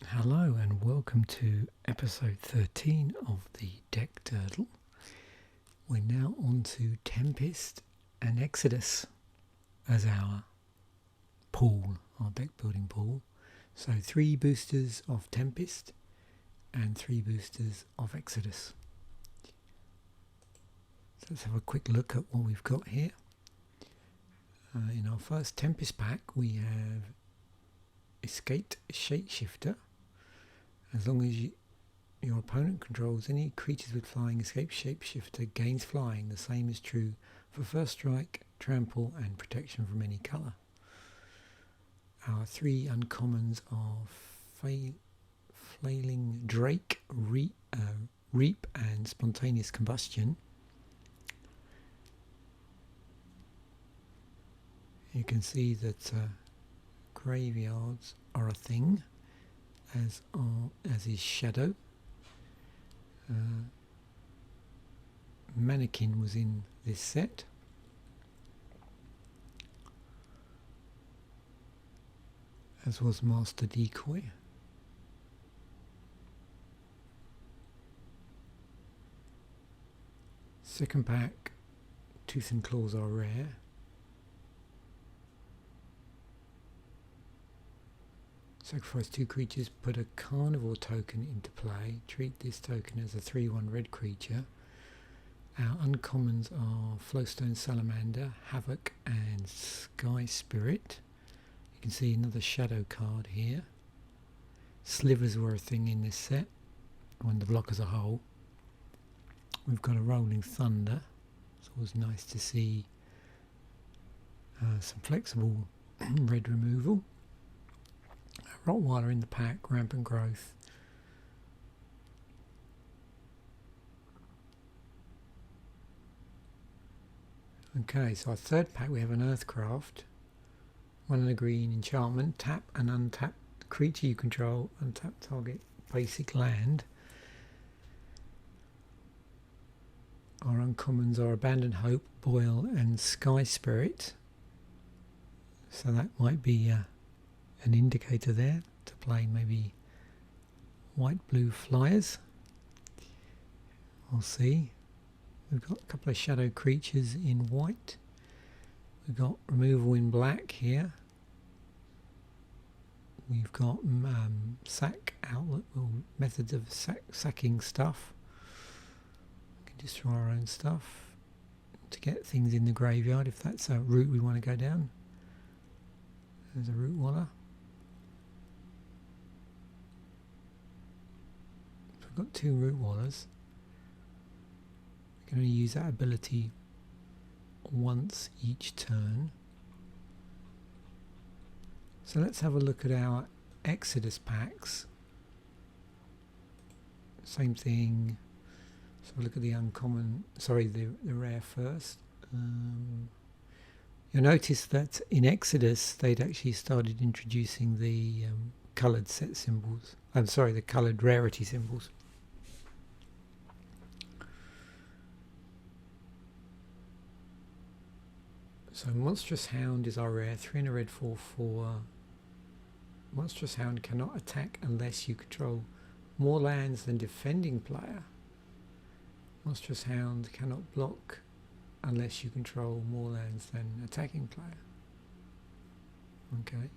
Hello and welcome to episode 13 of the deck Durdle. We're now on to Tempest and Exodus as our pool, our deck building pool. So 3 boosters of Tempest and 3 boosters of Exodus. So let's have a quick look at what we've got here. In our first Tempest pack we have Escaped Shapeshifter. As long as your opponent controls any creatures with flying, Escape Shapeshifter gains flying. The same is true for First Strike, Trample and Protection from any colour. Our 3 uncommons are Flailing Drake, Reap and Spontaneous Combustion. You can see that graveyards are a thing, as is Shadow. Mannequin was in this set. As was Master Decoy. Second pack, Tooth and Claws are rare. Sacrifice 2 creatures, put a carnivore token into play. Treat this token as a 3/1 red creature. Our uncommons are Flowstone Salamander, Havoc and Sky Spirit. You can see another shadow card here. Slivers were a thing in this set, on the block as a whole. We've got a Rolling Thunder. It's always nice to see some flexible red removal. Rottweiler in the pack, Rampant Growth. Okay, so our third pack we have an Earthcraft. 1 and a green enchantment. Tap and untap creature you control. Untap target basic land. Our uncommons are Abandoned Hope, Boil and Sky Spirit. So that might be an indicator there to play maybe white-blue flyers. We'll see. We've got a couple of shadow creatures in white. We've got removal in black here. We've got sack outlet, or methods of sacking stuff. We can destroy our own stuff to get things in the graveyard if that's a route we want to go down. There's a Root Waller. We've got 2 Root Wallers. We can only use that ability once each turn. So let's have a look at our Exodus packs. Same thing. So look at the uncommon, sorry, the rare first. You'll notice that in Exodus they'd actually started introducing the coloured set symbols. I'm sorry, the coloured rarity symbols. So Monstrous Hound is our rare, 3 and a red 4/4. Monstrous Hound cannot attack unless you control more lands than defending player. Monstrous Hound cannot block unless you control more lands than attacking player. Okay.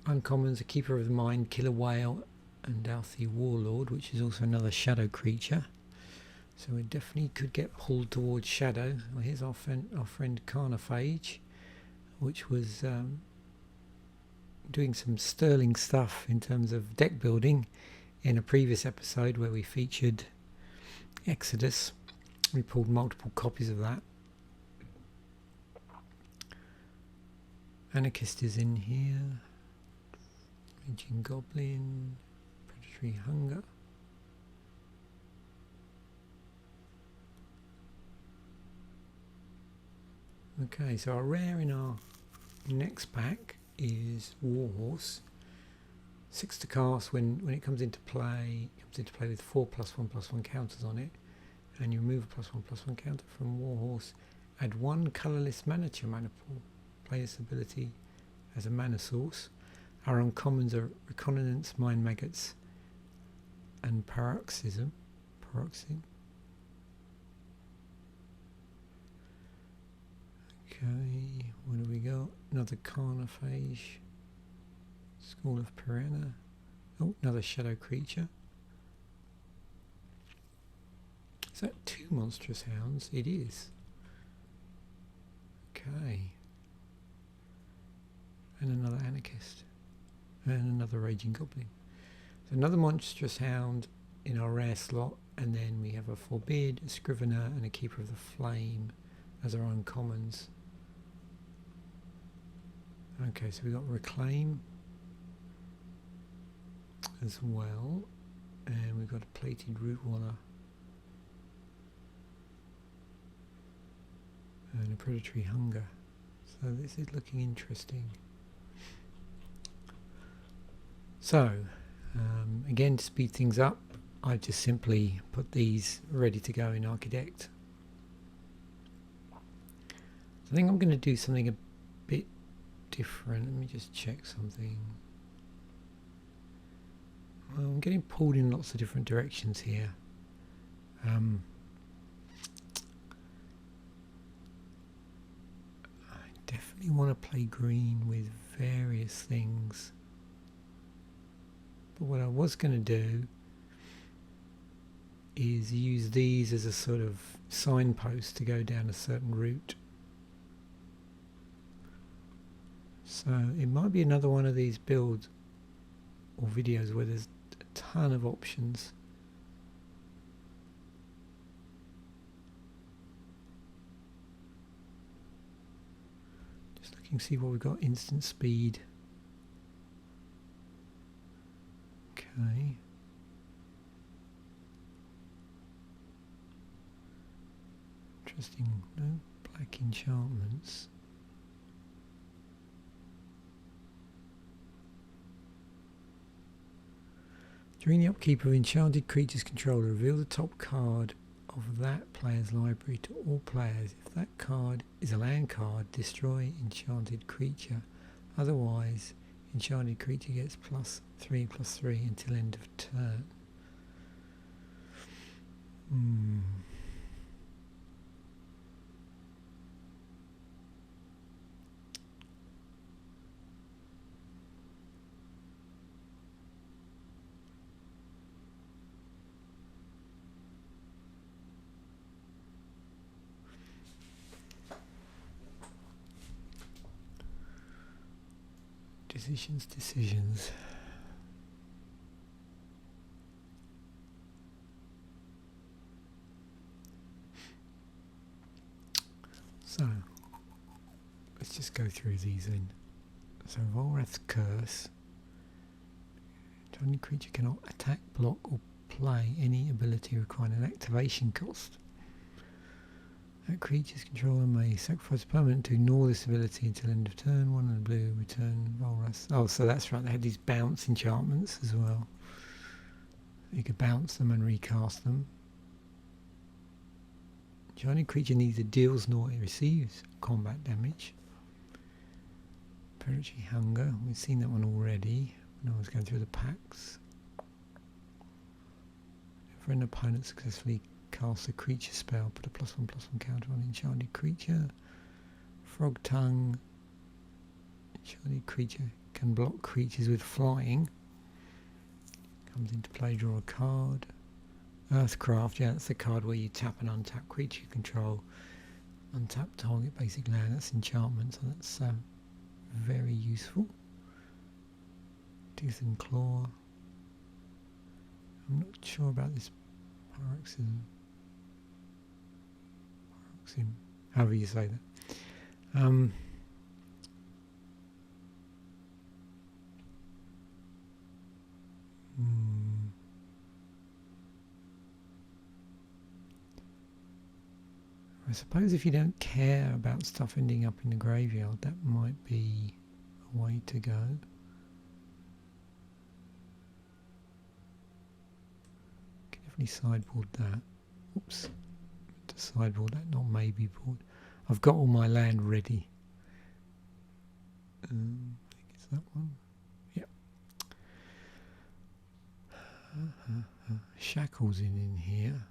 Uncommons, a Keeper of the Mind, Killer Whale and Douthie Warlord, which is also another shadow creature. So we definitely could get pulled towards shadow. Well, here's our friend Carnophage, which was doing some sterling stuff in terms of deck building in a previous episode where we featured Exodus. We pulled multiple copies of that. Anarchist is in here. Raging Goblin, Predatory Hunger. Okay, so our rare in our next pack is Warhorse. 6 to cast. When it comes into play, it comes into play with 4+1/+1 counters on it, and you remove a +1/+1 counter from Warhorse. Add 1 colourless mana to your mana pool. Play this ability as a mana source. Our uncommons are reconnaissance, mine maggots, and paroxysm. Okay, what do we got? Another carnophage. School of Piranha. Oh, another shadow creature. Is that 2 monstrous hounds? It is. Okay. And another anarchist. And another raging goblin. So another monstrous hound in our rare slot, and then we have a forbid, a scrivener, and a keeper of the flame as our uncommons. Okay, so we got reclaim as well, and we've got a plated root waller and a predatory hunger. So this is looking interesting. So again, to speed things up, I just simply put these ready to go in Architect. So I think I'm going to do something a bit different. Let me just check something. Well, I'm getting pulled in lots of different directions here. I definitely want to play green with various things. But what I was going to do is use these as a sort of signpost to go down a certain route. So it might be another one of these builds or videos where there's a ton of options. Just looking to see what we've got. Instant speed. Okay. Interesting. No black enchantments. During the upkeep of enchanted creature's controller, reveal the top card of that player's library to all players. If that card is a land card, destroy enchanted creature. Otherwise, enchanted creature gets +3/+3 until end of turn. Decisions. So, let's just go through these then. So, Volrath's Curse. Enchanted creature cannot attack, block, or play any ability requiring an activation cost. That creature's controller may sacrifice a permanent to ignore this ability until end of turn. 1 in the blue, return Volrath. Oh, so that's right, they had these bounce enchantments as well. You could bounce them and recast them. Enchanted creature neither deals nor receives combat damage. Predatory Hunger, we've seen that one already when I was going through the packs. If an opponent successfully cast a creature spell, put a +1/+1 counter on enchanted creature. Frog Tongue. Enchanted creature can block creatures with flying. Comes into play, draw a card. Earthcraft, yeah, that's the card where you tap and untap creature you control. Untap target basic land, that's enchantment, so that's very useful. Tooth and Claw. I'm not sure about this paroxysm. However you say that. I suppose if you don't care about stuff ending up in the graveyard, that might be a way to go. Can definitely sideboard that. Oops. To sideboard that, not maybe board. I've got all my land ready. I think it's that one. Yeah. shackles in here.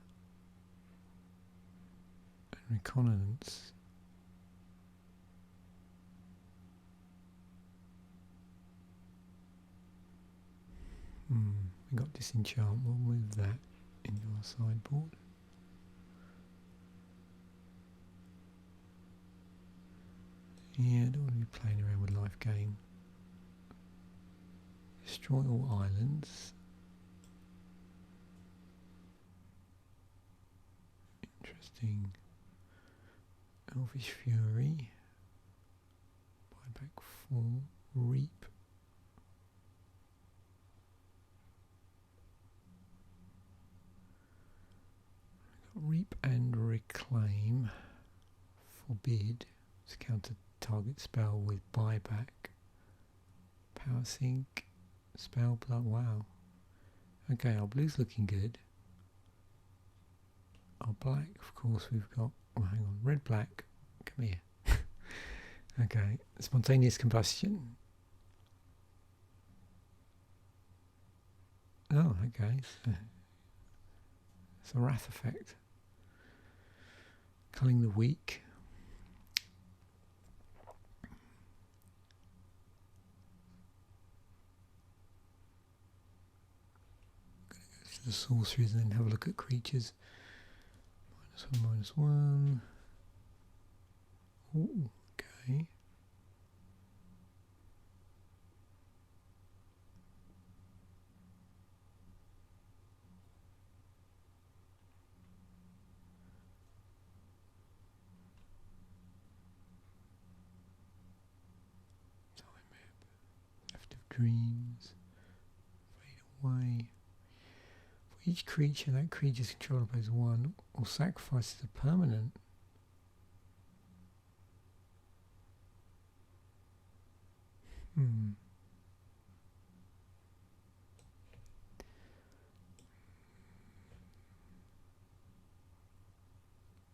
And reconnaissance. We got disenchant. We'll move that into our sideboard. Yeah, I don't want to be playing around with life gain. Destroy all islands. Interesting. Elvish Fury. Buyback 4. Reap. Reap and Reclaim. Forbid. To counter target spell with buyback. Power Sink. Spell blood. Wow. Okay, our blue's looking good. Our black, of course, we've got. Oh, hang on. Red, black. Come here. Okay. Spontaneous combustion. Oh, okay. It's a wrath effect. Culling the weak. The sorceries and then have a look at creatures. -1, -1. Ooh, okay. Time map. Theft of dreams. Fade away. Each creature that creature's controller plays 1 or sacrifices a permanent.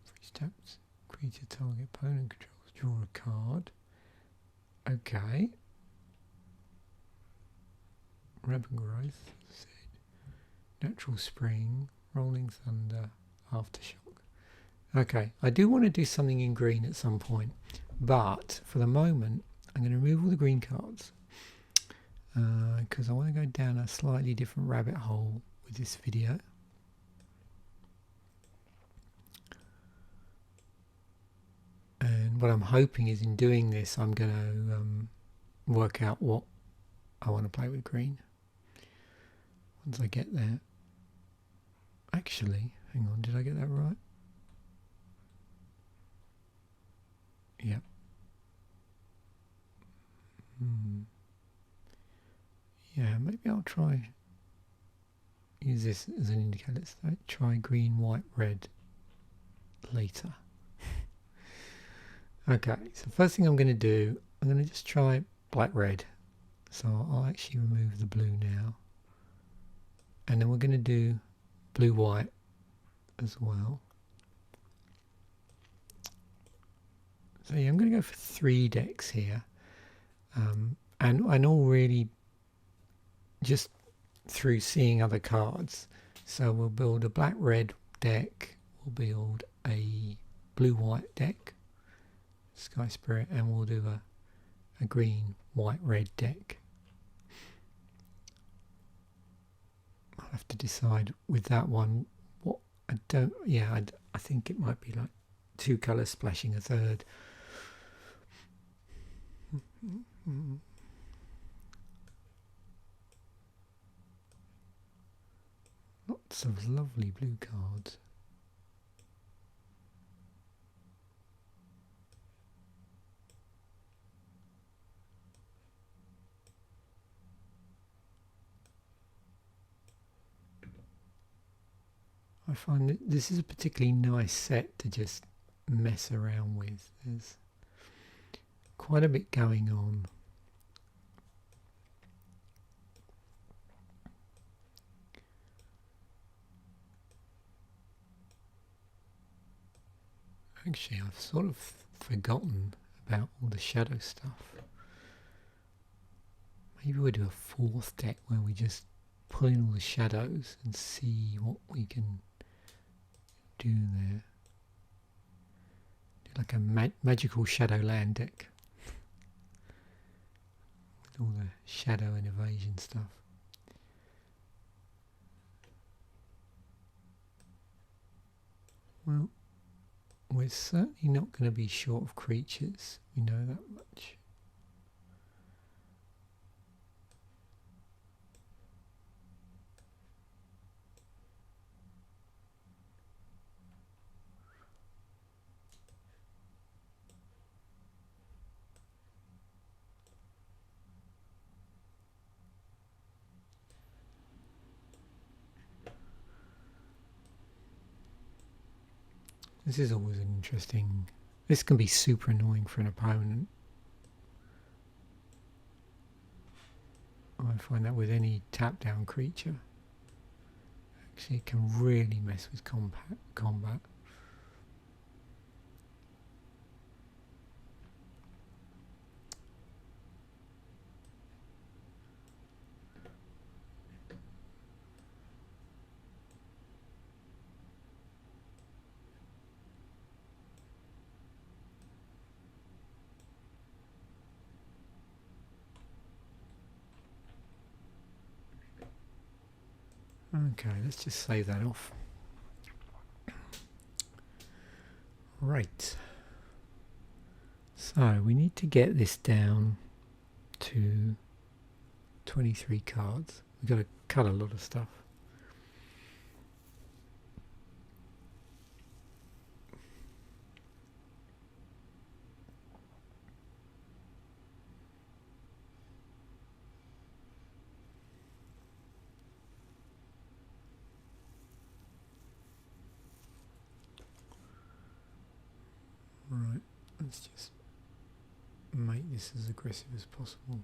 Freeze taps. Creature target opponent controls. Draw a card. Okay. Rapid growth. Natural Spring, Rolling Thunder, Aftershock. Okay, I do want to do something in green at some point, but for the moment I'm going to remove all the green cards because I want to go down a slightly different rabbit hole with this video. And what I'm hoping is in doing this I'm going to work out what I want to play with green once I get there. Actually, hang on, did I get that right? Yep. Yeah, maybe I'll try use this as an indicator. Let's try green, white, red later. Okay, so first thing I'm going to do, I'm going to just try black, red. So I'll actually remove the blue now. And then we're going to do blue, white as well. So yeah, I'm going to go for 3 decks here. And all really just through seeing other cards. So we'll build a black-red deck, we'll build a blue-white deck, Sky Spirit, and we'll do a green, white, red deck. I'll have to decide with that one what I don't. Yeah, I think it might be like 2 colours splashing a third. Lots of lovely blue cards. I find that this is a particularly nice set to just mess around with. There's quite a bit going on. Actually, I've sort of forgotten about all the shadow stuff. Maybe we'll do a 4th deck where we just pull in all the shadows and see what we can do there. Do like a magical Shadowland deck with all the shadow and evasion stuff. Well, we're certainly not going to be short of creatures, we know that much. This is always an interesting... This can be super annoying for an opponent. I find that with any tap down creature. Actually it can really mess with combat. Okay, let's just save that off. Right. So we need to get this down to 23 cards. We've got to cut a lot of stuff. Right, let's just make this as aggressive as possible.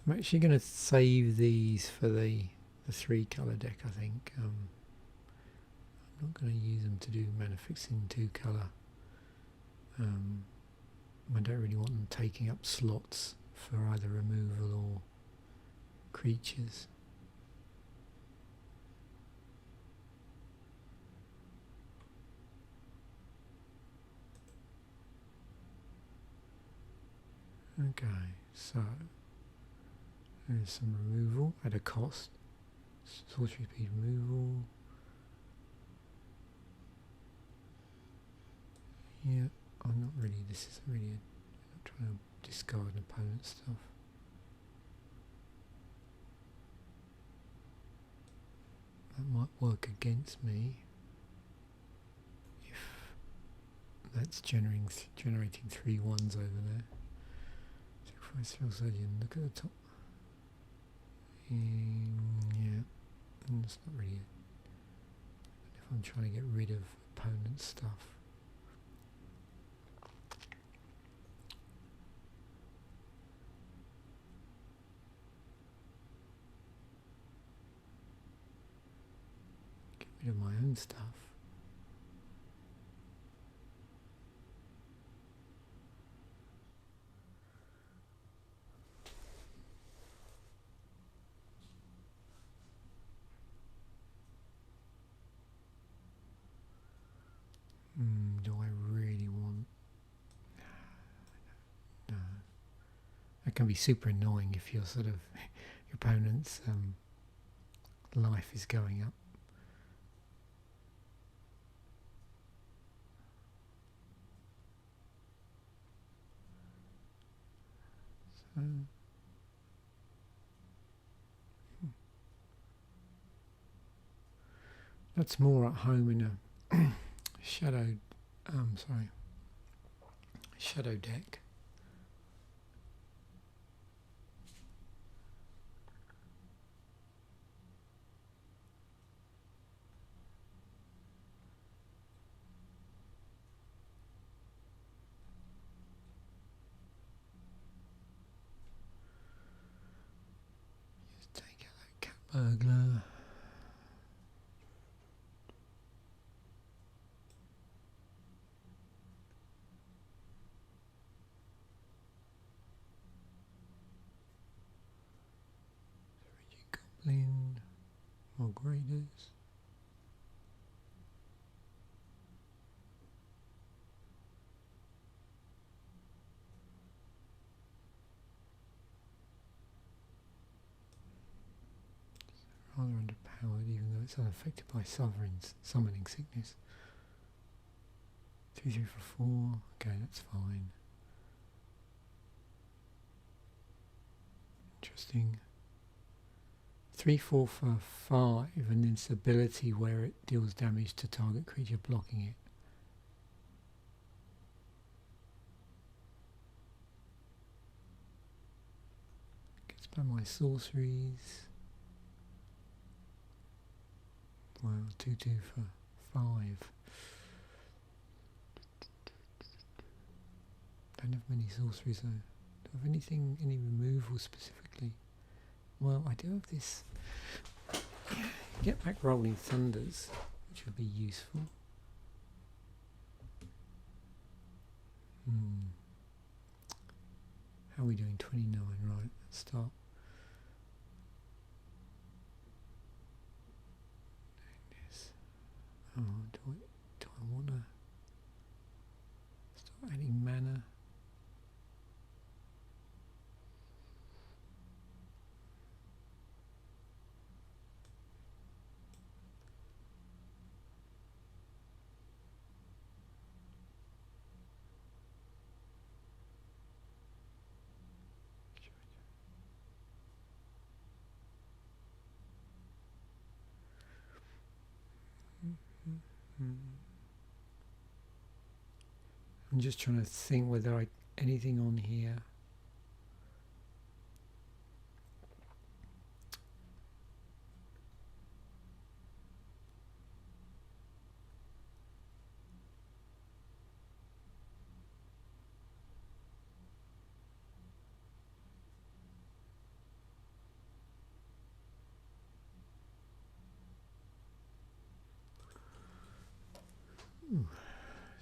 I'm actually going to save these for the 3-colour deck, I think. I'm not going to use them to do mana fixing 2-colour. I don't really want them taking up slots for either removal or creatures. Okay, so there's some removal at a cost. Sorcery speed removal. Yeah, I'm not really, this is really, I'm not trying to discard an opponent's stuff. That might work against me if that's generating 3 1s over there. Look at the top. Yeah, that's not really it. If I'm trying to get rid of opponent's stuff. Get rid of my own stuff. Do I really want... No. That can be super annoying if you're sort of... your opponent's life is going up. So... That's more at home in a shadow deck. Just take out that cat burglar. More graders. Rather underpowered, even though it's unaffected by summoning sickness. 2, 3 for 4. Okay, that's fine. Interesting. 3, 4 for 5, and its ability where it deals damage to target creature blocking it. Gets by my sorceries. Well, 2, 2 for 5. Don't have many sorceries though. Do I have anything, any removal specifically? Well, I do have this. Get back Rolling Thunders, which would be useful. How are we doing? 29, right, let's start. Oh, do I want to start adding mana? I'm just trying to think whether anything on here.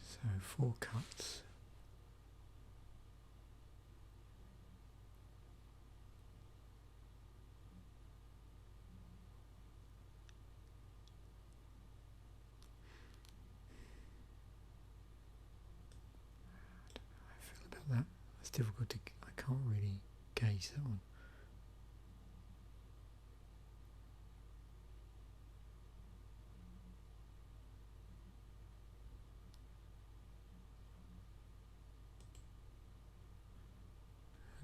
So 4 cuts. That. It's difficult to, I can't really gauge that one.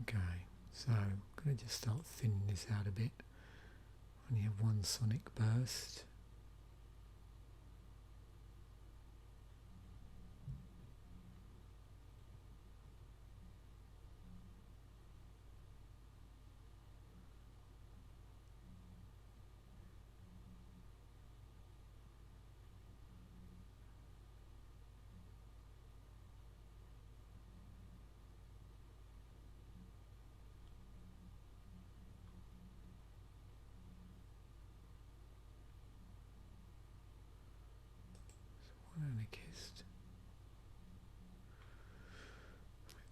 Okay, so I'm going to just start thinning this out a bit. Only have 1 sonic burst. Anarchist.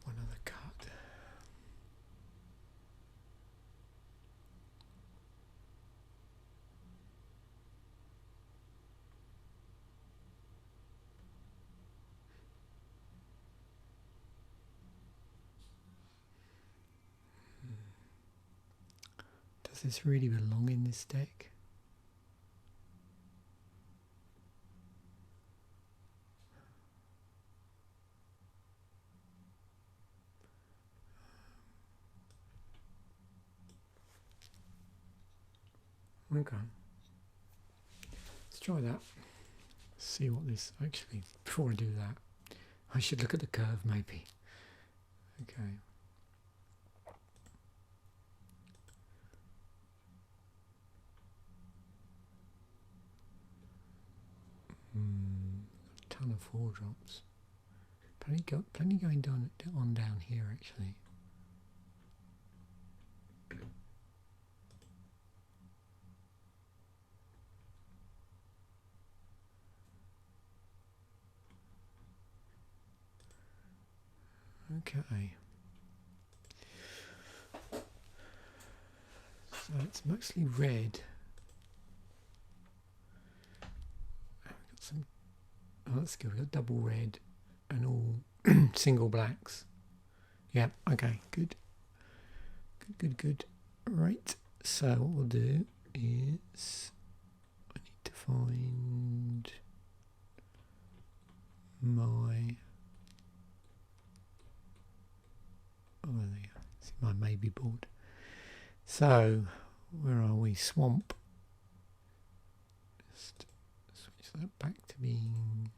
One other cut. Does this really belong in this deck? Okay, let's try that. See what this actually, before I do that, I should look at the curve maybe. Okay. A ton of 4 drops. Plenty going on down here actually. Okay. So it's mostly red. some, oh that's good, we've got double red and all single blacks. Yeah, okay, good. Good. Right, so what we'll do is I need to find my, oh there you go, see my maybe board. So where are we? Swamp. Just switch that back to being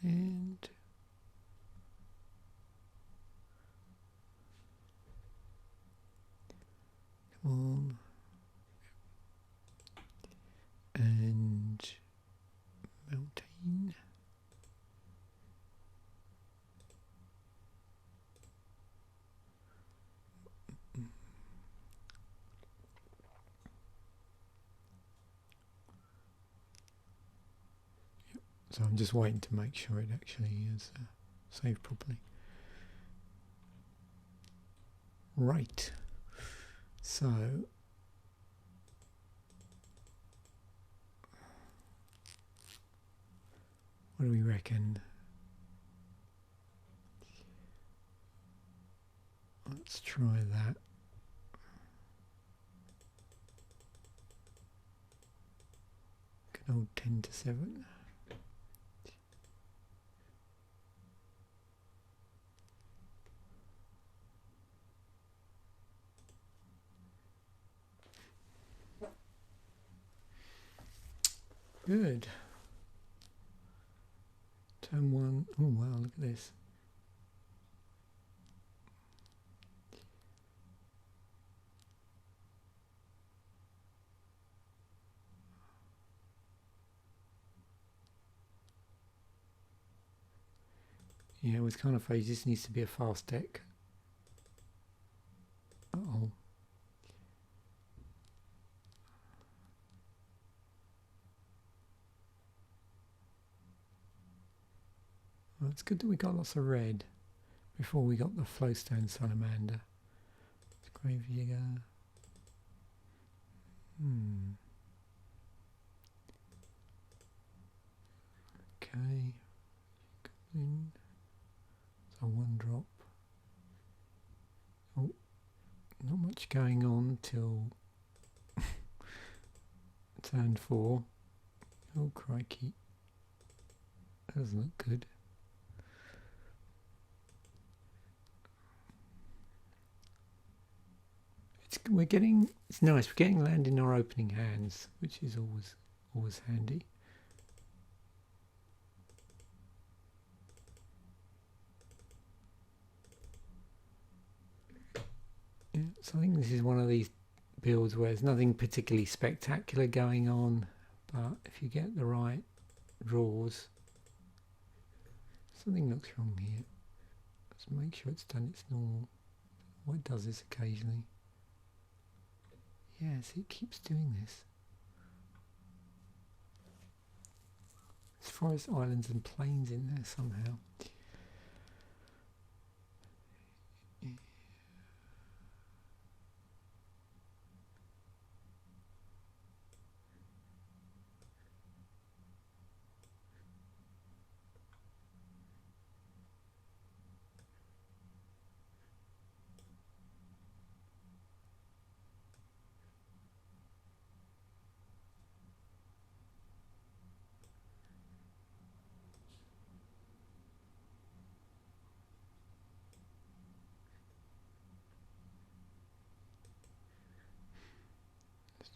land. Come on. And mountain. So I'm just waiting to make sure it actually is saved properly. Right. So what do we reckon? Let's try that. Good old 10-7. Good. Turn 1. Oh wow, look at this. Yeah, with kind of phase, this needs to be a fast deck. Uh-oh. Well, it's good that we got lots of red before we got the flowstone salamander. It's graveyard. Okay. Goblin. So 1 drop. Oh, not much going on till turn 4. Oh crikey. That doesn't look good. It's nice, we're getting land in our opening hands, which is always handy. Yeah, so I think this is one of these builds where there's nothing particularly spectacular going on, but if you get the right draws, something looks wrong here. Let's make sure it's done its normal. What it does this occasionally. Yes, it keeps doing this. There's forest islands and plains in there somehow.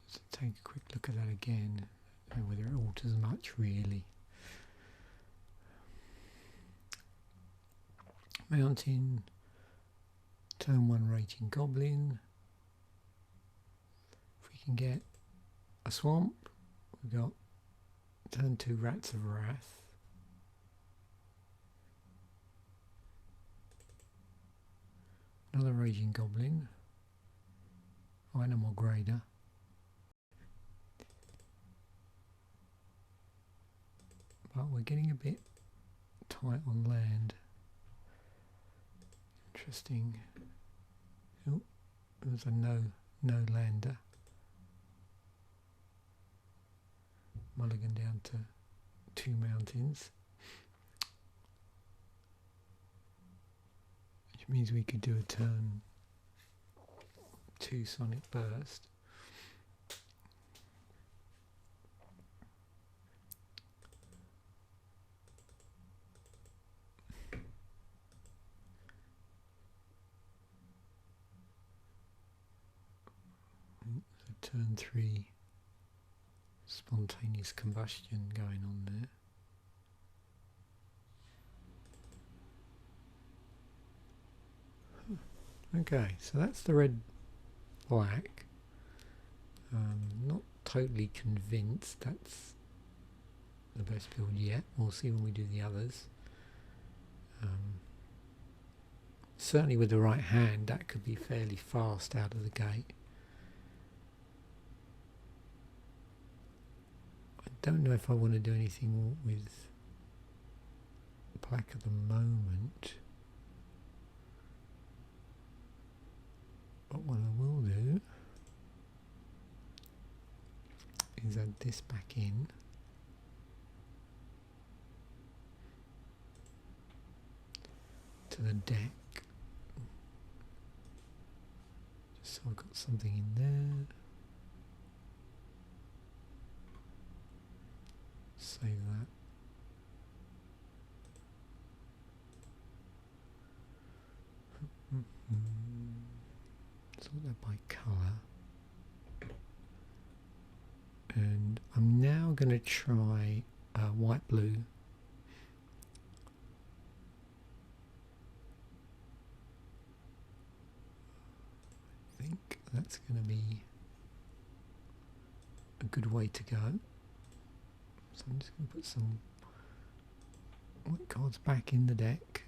Let's take a quick look at that again, and whether it alters much really. Mountain, turn 1 raging goblin. If we can get a swamp, we've got turn 2 rats of wrath. Another raging goblin. Animal grader. But we're getting a bit tight on land. Interesting. Oh, there's a no lander. Mulligan down to two mountains, which means we could do a turn 2 sonic burst. So turn 3 spontaneous combustion going on there. Okay, so that's the red black. Not totally convinced that's the best build yet. We'll see when we do the others. Certainly with the right hand that could be fairly fast out of the gate. I don't know if I want to do anything with black at the moment. But what I will do is add this back in. To the deck. Just so I've got something in there. Save that. Sort that by colour. And I'm now going to try white blue. I think that's going to be a good way to go. So I'm just going to put some white cards back in the deck.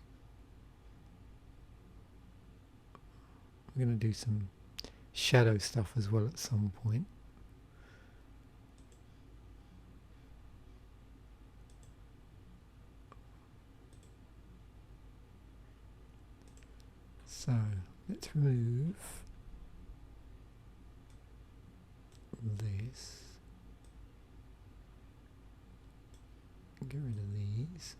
I'm going to do some shadow stuff as well at some point. So let's remove this. Get rid of these.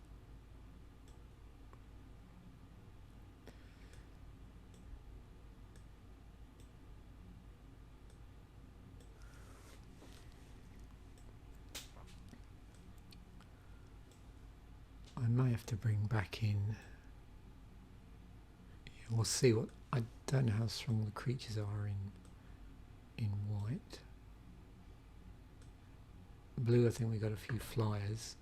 I may have to bring back in. We'll see what. I don't know how strong the creatures are in white. Blue, I think we got a few flyers.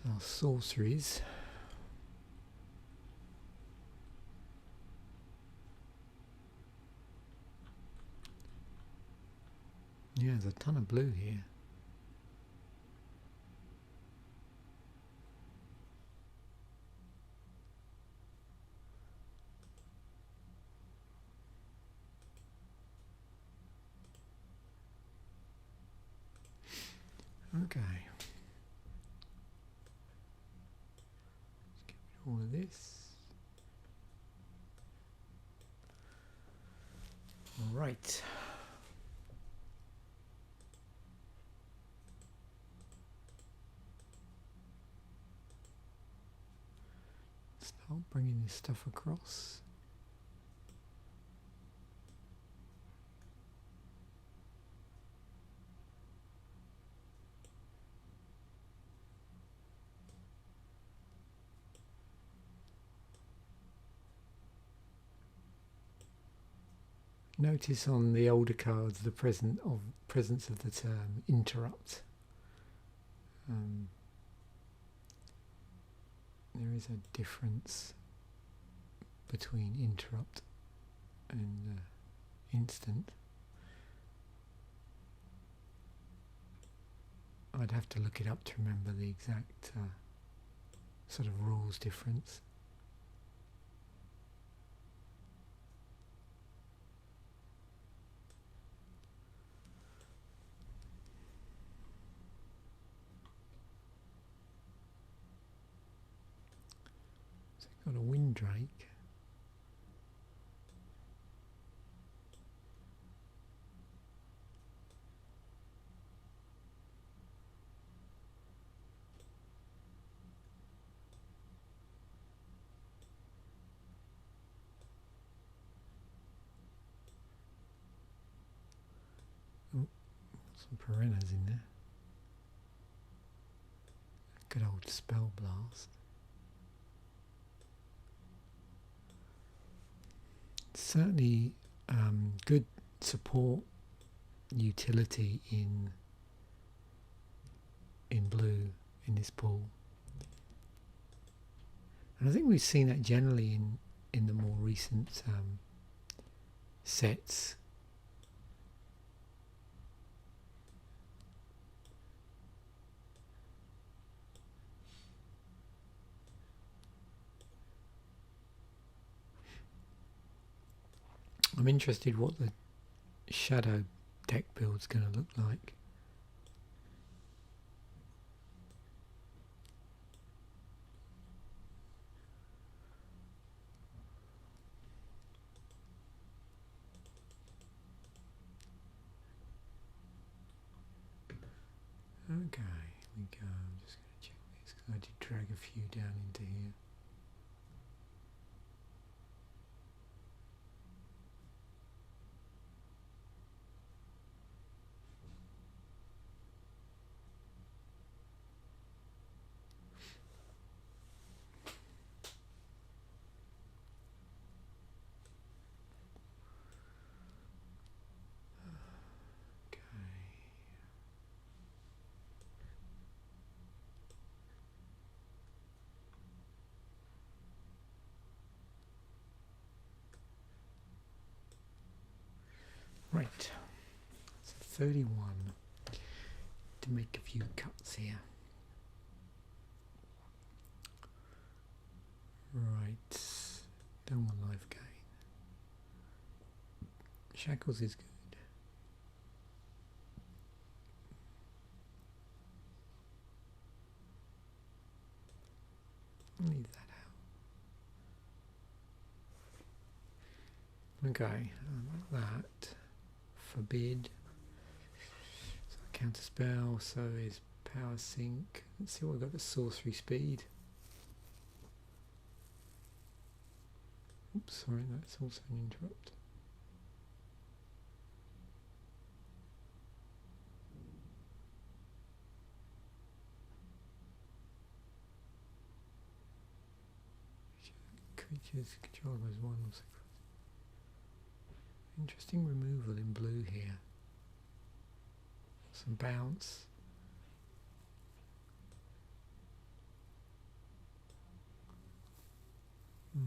Our sorceries. Yeah, there's a ton of blue here. Okay. Let's get rid of all of this. All right. Start bringing this stuff across. Notice on the older cards the presence of the term interrupt. There is a difference between interrupt and instant. I'd have to look it up to remember the exact sort of rules difference. Got a winddrake. Oh, some piranhas in there. Good old spell blast. Certainly good support utility in blue in this pool, and I think we've seen that generally in the more recent sets. I'm interested what the shadow deck build's going to look like. Okay, here we go. I'm just going to check this because I did drag a few down into here. Right, so 31, to make a few cuts here. Right, don't want life gain. Shackles is good. Leave that out. Okay, like that. Forbid. So counter spell, so is power sync. Let's see what we've got, the sorcery speed. Oops, sorry, that's also an interrupt. Creatures controlled as one also. Interesting removal in blue here. Some bounce. I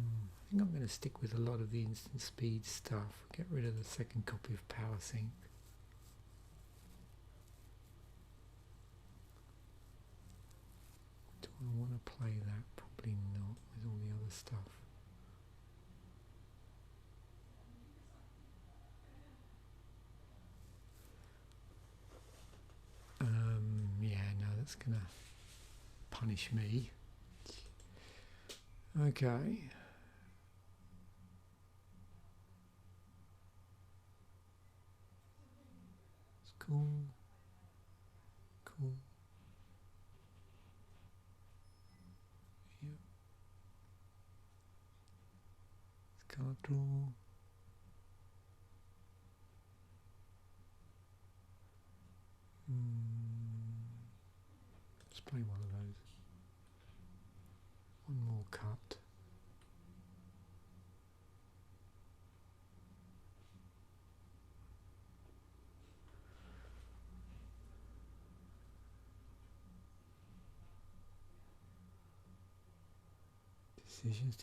think I'm going to stick with a lot of the instant speed stuff. Get rid of the second copy of power sync. Do I want to play that? Probably not, with all the other stuff. Yeah, no, that's going to punish me. Okay. It's cool. Cool. Yep. It's card draw. Let's play one of those. One more cut. Decisions.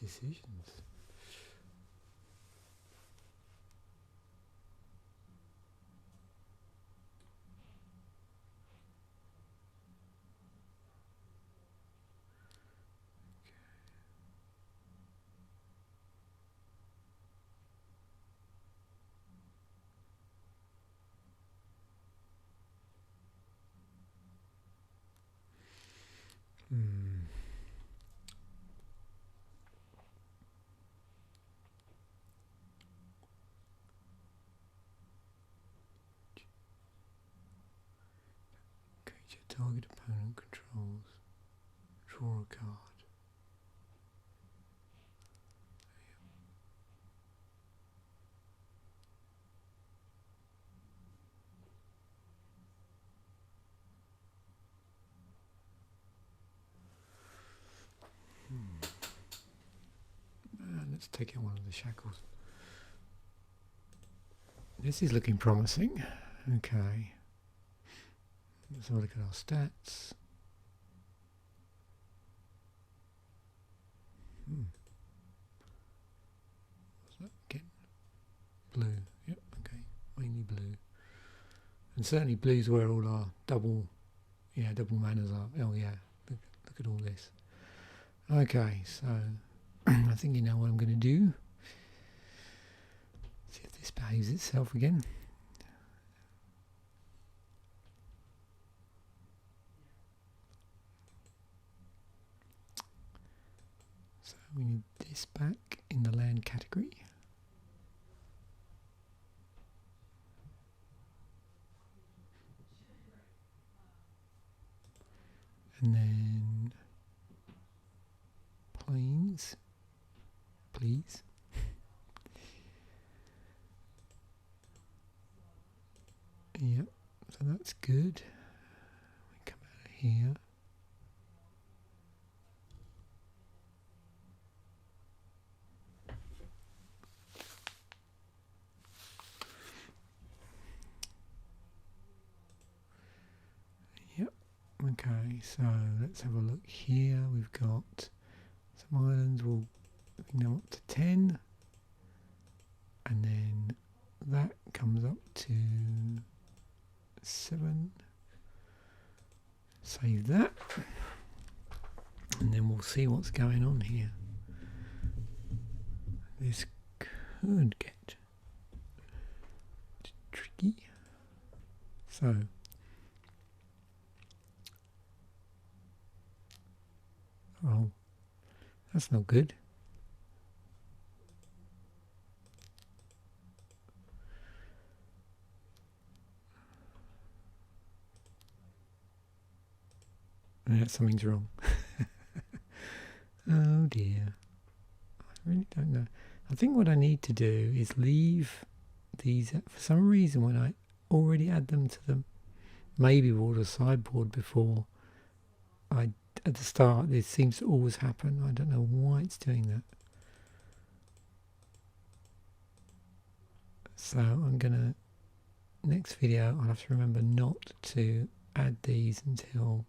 target opponent controls. Draw a card. Let's take out one of the shackles. This is looking promising. Okay. Let's have a look at our stats. What's that again? Blue. Yep, okay. Mainly blue. And certainly blue's where all our double manners are. Oh yeah, look at all this. Okay, so I think you know what I'm going to do. See if this behaves itself again. So we need this back in the land category. And then planes, please. Yep, so that's good. We come out of here. Yep, okay, so let's have a look here. We've got some islands, we'll now up to 10. And then that comes up to 7. Save that. And then we'll see what's going on here. This could get tricky. So oh, that's not good. Yeah, something's wrong. Oh dear. I really don't know. I think what I need to do is leave these, for some reason when I already add them to them, maybe with a sideboard before at the start, this seems to always happen. I don't know why it's doing that. So I'm gonna, next video I'll have to remember not to add these until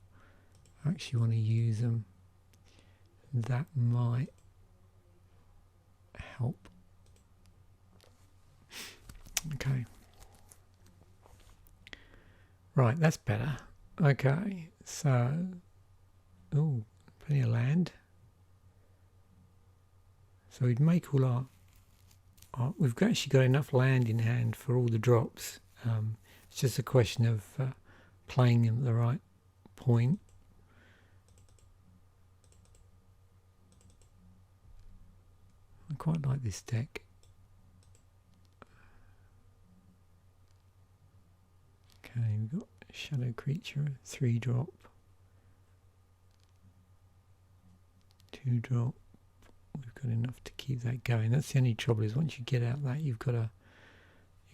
I actually want to use them. That might help. Okay. Right, that's better. Okay, so oh, plenty of land. So we'd make all our we've actually got enough land in hand for all the drops. It's just a question of playing them at the right point. I quite like this deck. Okay, we've got Shadow Creature, 3-drop, 2-drop. We've got enough to keep that going. That's the only trouble, is once you get out that you've got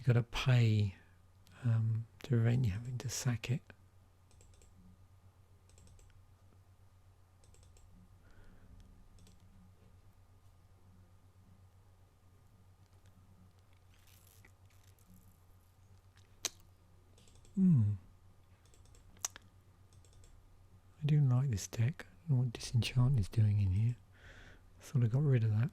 to pay to prevent you having to sack it. I do like this deck. I don't know what Disenchant is doing in here. I thought I got rid of that.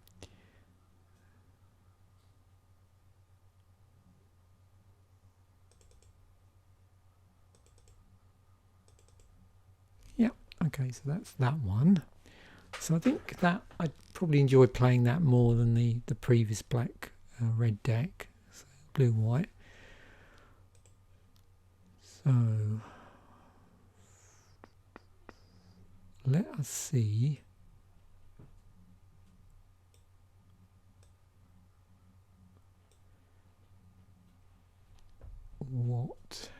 Yeah, okay, so that's that one. So I think that I'd probably enjoy playing that more than the previous black red deck. So blue white. So let us see what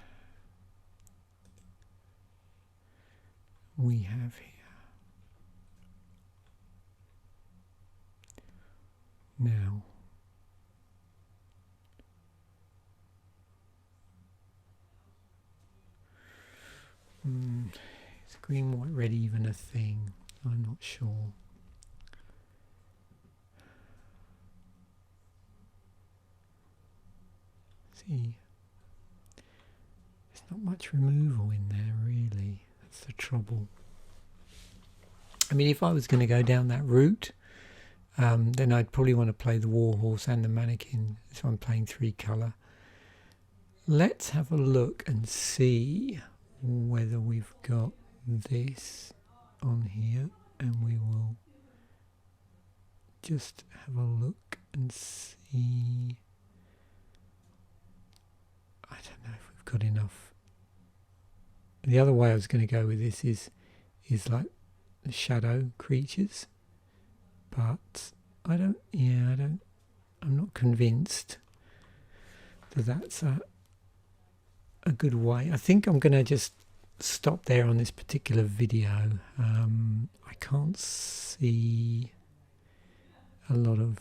we have here. Now, is green, white, red even a thing? I'm not sure. See, there's not much removal in there really. That's the trouble. I mean, if I was going to go down that route, then I'd probably want to play the warhorse and the mannequin. So I'm playing 3 colour. Let's have a look and see whether we've got this on here, and we will just have a look and see. I don't know if we've got enough. The other way I was going to go with this is like the shadow creatures, but I'm not convinced that that's a good way. I think I'm going to just stop there on this particular video. I can't see a lot of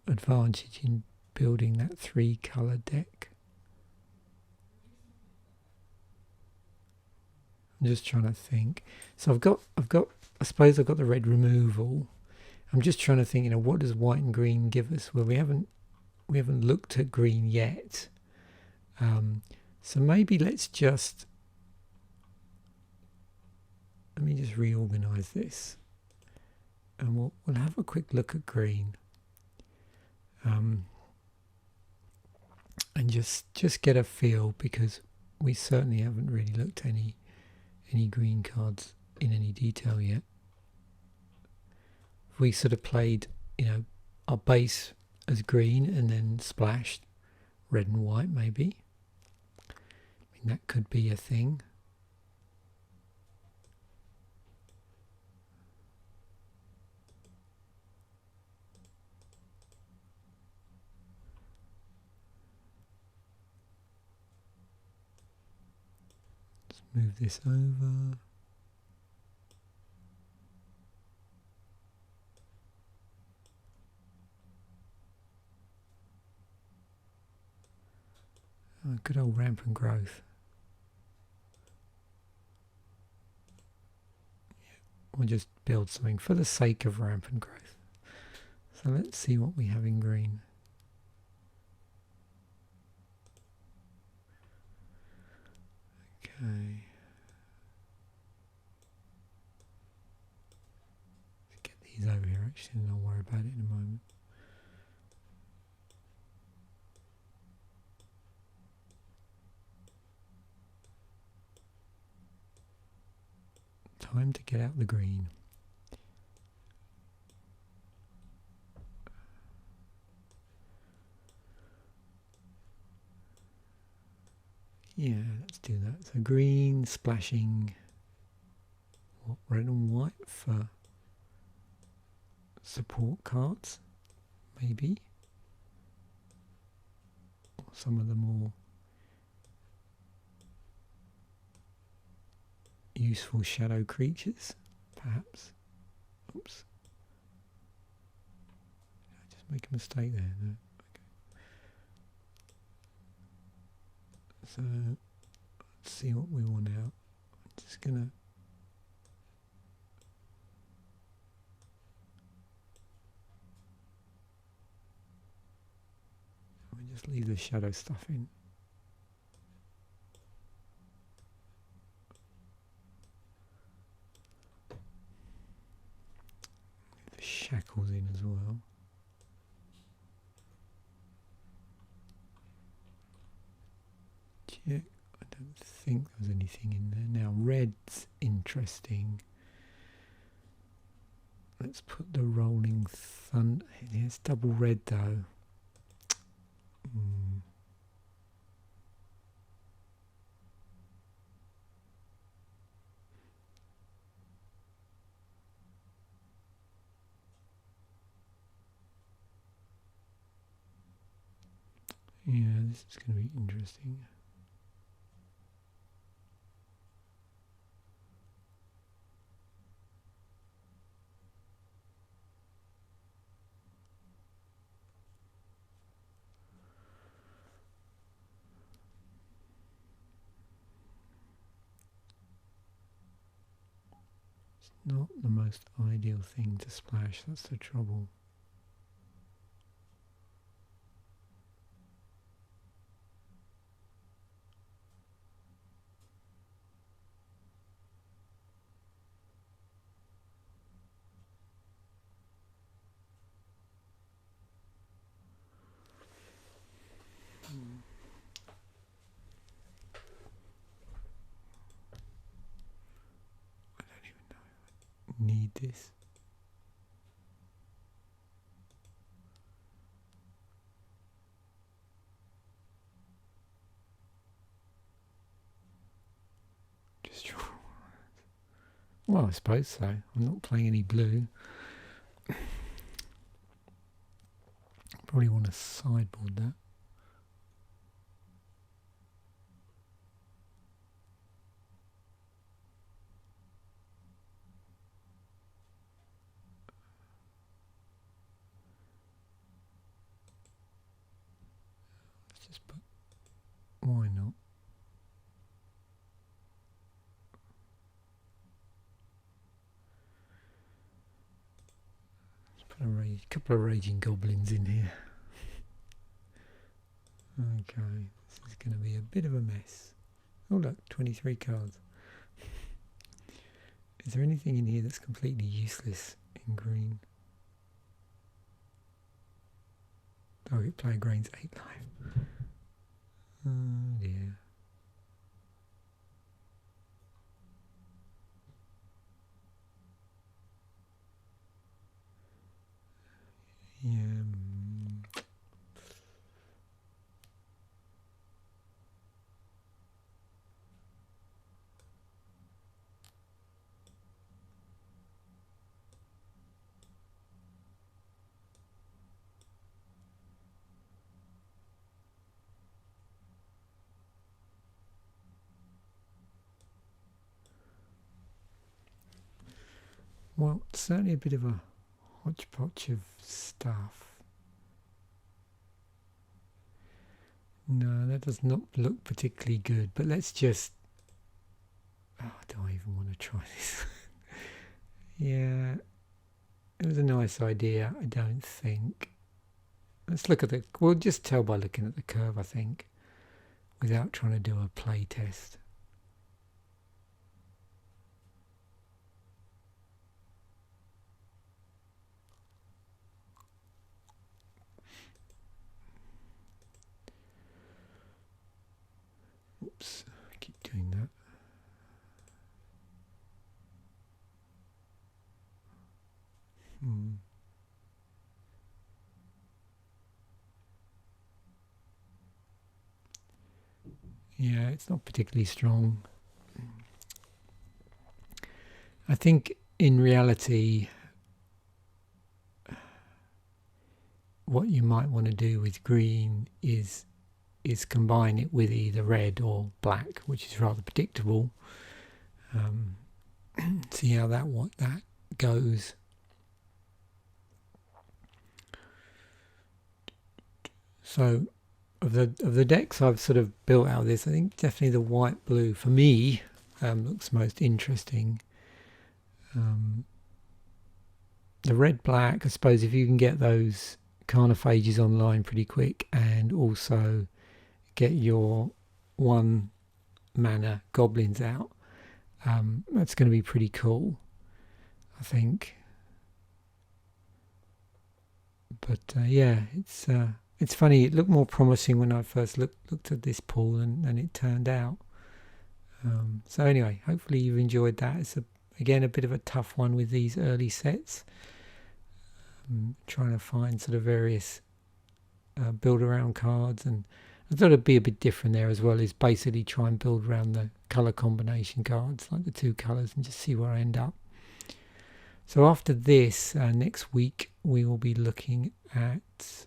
advantage in building that 3 colour deck. I'm just trying to think. So I suppose I've got the red removal. I'm just trying to think, what does white and green give us? Well, we haven't looked at green yet. So maybe let me just reorganize this, and we'll have a quick look at green, and just get a feel, because we certainly haven't really looked at any green cards in any detail yet. We sort of played, our base as green and then splashed red and white, maybe. I mean, that could be a thing. Let's move this over. Oh, good old rampant growth. We'll just build something for the sake of rampant growth. So let's see what we have in green. Okay. Let's get these over here actually, and I'll worry about it in a moment. Time to get out the green. Yeah, let's do that. So green splashing red and white for support cards, maybe. Or some of the more useful shadow creatures, perhaps. Oops. Did I just make a mistake there? No. Okay. So let's see what we want out. I'm just gonna just leave the shadow stuff in. Shackles in as well. Check. I don't think there was anything in there. Now red's interesting. Let's put the rolling thunder. It's double red though. Yeah, this is going to be interesting. Not the most ideal thing to splash, that's the trouble. Need this. Just draw. Well, I suppose so. I'm not playing any blue. Probably want to sideboard that. Just put, why not? Let's put a couple of raging goblins in here. Okay, this is going to be a bit of a mess. Oh look, 23 cards. Is there anything in here that's completely useless in green? Target player gains 8 life. Oh dear. Yeah. Well, certainly a bit of a hodgepodge of stuff. No, that does not look particularly good, but let's just... Oh, do I even want to try this? Yeah, it was a nice idea, I don't think. Let's look at the... We'll just tell by looking at the curve, I think, without trying to do a play test. Oops, I keep doing that. Yeah, it's not particularly strong. I think in reality, what you might want to do with green is combine it with either red or black, which is rather predictable. See how that goes. So of the decks I've sort of built out of this, I think definitely the white blue for me looks most interesting. The red black, I suppose, if you can get those carnophages online pretty quick and also get your 1 mana goblins out, that's going to be pretty cool, I think. But yeah, it's funny, it looked more promising when I first looked at this pool than it turned out. So anyway, hopefully you've enjoyed that. It's again a bit of a tough one with these early sets. Trying to find sort of various build around cards, and I thought it'd be a bit different there as well, is basically try and build around the colour combination cards, like the 2 colours, and just see where I end up. So after this, next week we will be looking at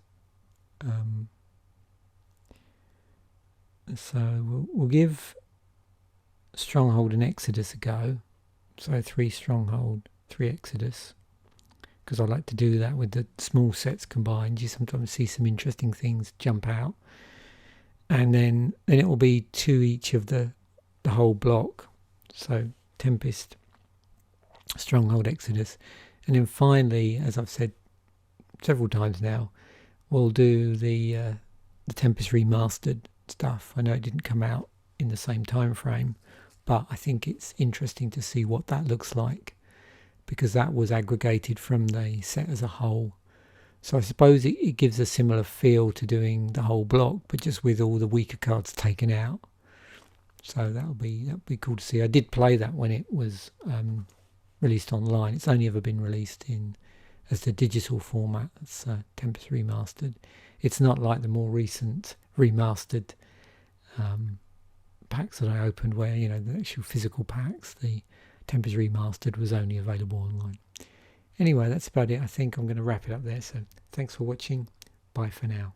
so we'll give Stronghold and Exodus a go. So 3 Stronghold, 3 Exodus, because I like to do that with the small sets combined. You sometimes see some interesting things jump out, and then it will be 2 each of the whole block. So Tempest Stronghold Exodus. And then finally, as I've said several times now, we'll do the Tempest remastered stuff. I know it didn't come out in the same time frame, but I think it's interesting to see what that looks like, because that was aggregated from the set as a whole. So I suppose it gives a similar feel to doing the whole block, but just with all the weaker cards taken out. So that'll be cool to see. I did play that when it was released online. It's only ever been released in as the digital format. It's Tempest remastered. It's not like the more recent remastered packs that I opened, where the actual physical packs, the Tempest remastered was only available online. Anyway, that's about it. I think I'm going to wrap it up there. So thanks for watching. Bye for now.